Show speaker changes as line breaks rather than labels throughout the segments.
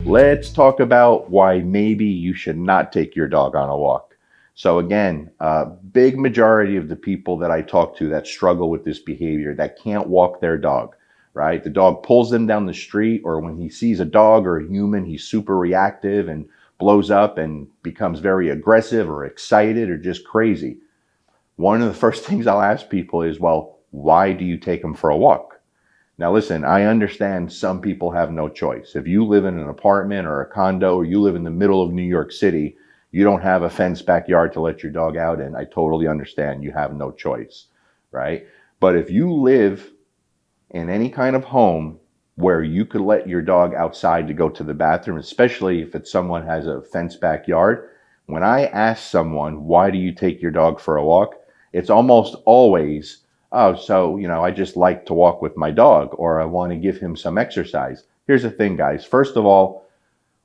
let's talk about why maybe you should not take your dog on a walk. So again, big majority of the people that I talk to that struggle with this behavior, that can't walk their dog, right? The dog pulls them down the street, or when he sees a dog or a human, he's super reactive and blows up and becomes very aggressive or excited or just crazy. One of the first things I'll ask people is, well, why do you take them for a walk? Now, listen, I understand some people have no choice. If you live in an apartment or a condo, or you live in the middle of New York City, you don't have a fenced backyard to let your dog out in. I totally understand you have no choice, right? But if you live in any kind of home where you could let your dog outside to go to the bathroom, especially if it's someone has a fenced backyard, when I ask someone, why do you take your dog for a walk? It's almost always, oh, so, I just like to walk with my dog, or I want to give him some exercise. Here's the thing, guys. First of all,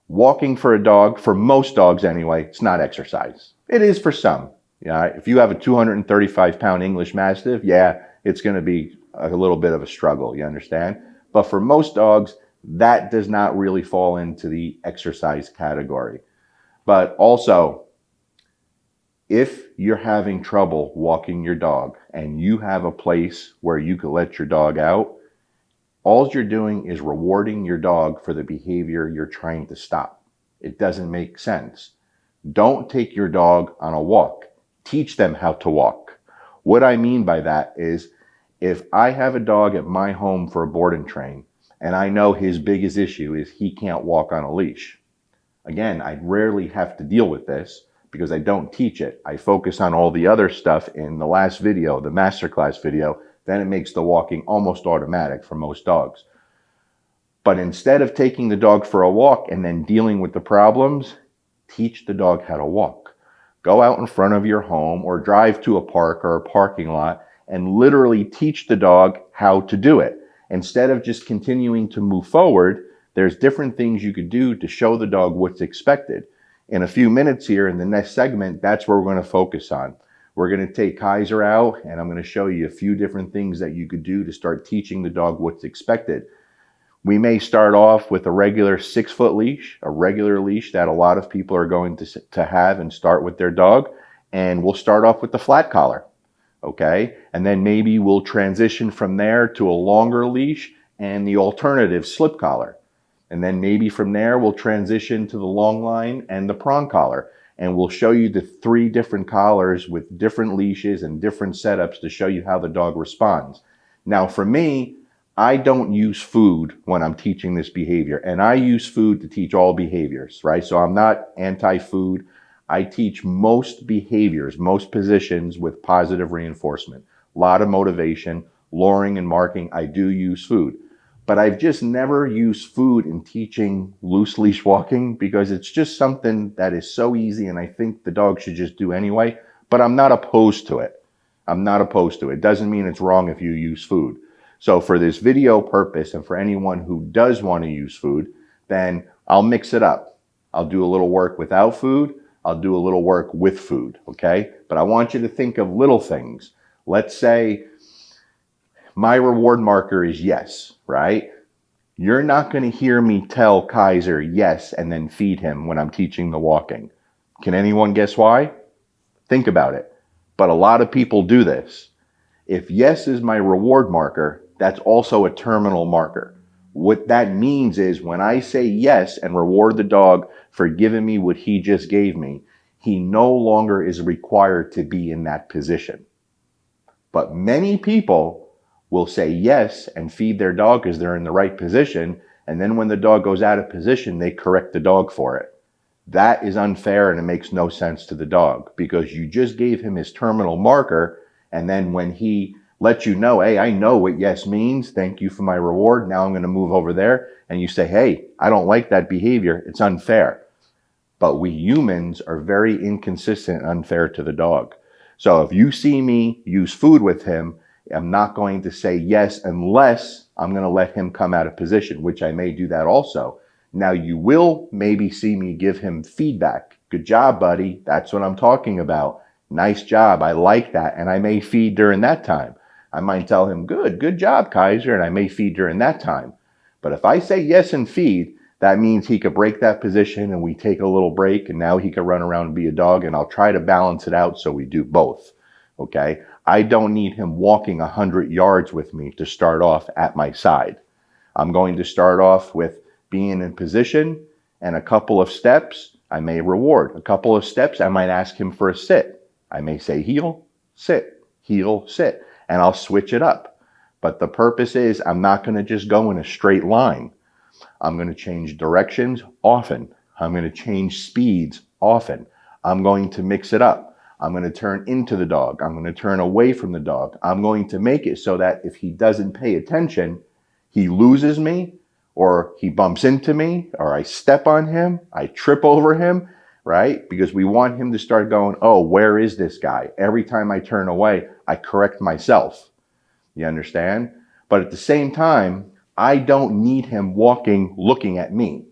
walking for a dog, for most dogs anyway, it's not exercise. It is for some. If you have a 235-pound English Mastiff, yeah, it's going to be a little bit of a struggle, you understand? But for most dogs, that does not really fall into the exercise category. But also, if you're having trouble walking your dog and you have a place where you could let your dog out, all you're doing is rewarding your dog for the behavior you're trying to stop. It doesn't make sense. Don't take your dog on a walk. Teach them how to walk. What I mean by that is, if I have a dog at my home for a board and train, and I know his biggest issue is he can't walk on a leash. Again, I rarely have to deal with this because I don't teach it. I focus on all the other stuff in the last video, the masterclass video. Then it makes the walking almost automatic for most dogs. But instead of taking the dog for a walk and then dealing with the problems, teach the dog how to walk. Go out in front of your home or drive to a park or a parking lot and literally teach the dog how to do it. Instead of just continuing to move forward, there's different things you could do to show the dog what's expected. In a few minutes here in the next segment, that's where we're going to focus on. We're going to take Kaiser out, and I'm going to show you a few different things that you could do to start teaching the dog what's expected. We may start off with a regular 6-foot leash, a regular leash that a lot of people are going to have and start with their dog. And we'll start off with the flat collar, okay? And then maybe we'll transition from there to a longer leash and the alternative slip collar. And then maybe from there, we'll transition to the long line and the prong collar. And we'll show you the 3 different collars with different leashes and different setups to show you how the dog responds. Now, for me, I don't use food when I'm teaching this behavior. And I use food to teach all behaviors, right? So I'm not anti-food. I teach most behaviors, most positions with positive reinforcement. A lot of motivation, luring and marking. I do use food. But I've just never used food in teaching loose leash walking because it's just something that is so easy and I think the dog should just do anyway. But I'm not opposed to it. I'm not opposed to it. It doesn't mean it's wrong if you use food. So for this video purpose and for anyone who does want to use food, then I'll mix it up. I'll do a little work without food. I'll do a little work with food, okay? But I want you to think of little things. Let's say my reward marker is yes, right? You're not going to hear me tell Kaiser yes and then feed him when I'm teaching the walking. Can anyone guess why? Think about it. But a lot of people do this. If yes is my reward marker, that's also a terminal marker. What that means is when I say yes and reward the dog for giving me what he just gave me, he no longer is required to be in that position. But many people will say yes and feed their dog because they're in the right position. And then when the dog goes out of position, they correct the dog for it. That is unfair and it makes no sense to the dog because you just gave him his terminal marker. And then when he lets you know, hey, I know what yes means. Thank you for my reward. Now I'm going to move over there. And you say, hey, I don't like that behavior. It's unfair. But we humans are very inconsistent and unfair to the dog. So if you see me use food with him, I'm not going to say yes unless I'm going to let him come out of position, which I may do that also. Now you will maybe see me give him feedback. Good job, buddy. That's what I'm talking about. Nice job. I like that. And I may feed during that time. I might tell him, good job, Kaiser. And I may feed during that time. But if I say yes and feed, That means he could break that position and we take a little break and now he can run around and be a dog, and I'll try to balance it out so we do both. Okay. I don't need him walking 100 yards with me to start off at my side. I'm going to start off with being in position and a couple of steps. I may reward a couple of steps. I might ask him for a sit. I may say heel, sit, and I'll switch it up. But the purpose is I'm not going to just go in a straight line. I'm going to change directions often. I'm going to change speeds often. I'm going to mix it up. I'm going to turn into the dog. I'm going to turn away from the dog. I'm going to make it so that if he doesn't pay attention, he loses me, or he bumps into me, or I step on him, I trip over him, right? Because we want him to start going, oh, where is this guy? Every time I turn away, I correct myself. You understand? But at the same time, I don't need him walking, looking at me.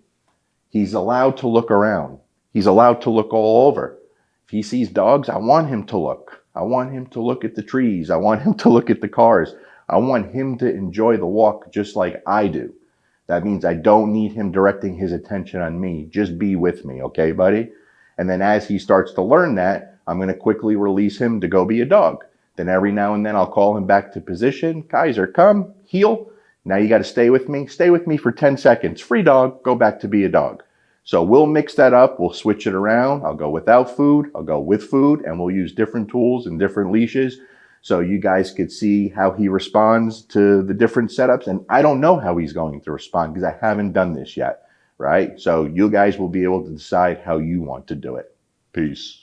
He's allowed to look around. He's allowed to look all over. If he sees dogs, I want him to look. I want him to look at the trees. I want him to look at the cars. I want him to enjoy the walk just like I do. That means I don't need him directing his attention on me. Just be with me, okay, buddy? And then as he starts to learn that, I'm going to quickly release him to go be a dog. Then every now and then I'll call him back to position. Kaiser, come, heel. Now you got to stay with me. Stay with me for 10 seconds. Free dog, go back to be a dog. So we'll mix that up. We'll switch it around. I'll go without food. I'll go with food, and we'll use different tools and different leashes so you guys could see how he responds to the different setups. And I don't know how he's going to respond because I haven't done this yet, right? So you guys will be able to decide how you want to do it. Peace.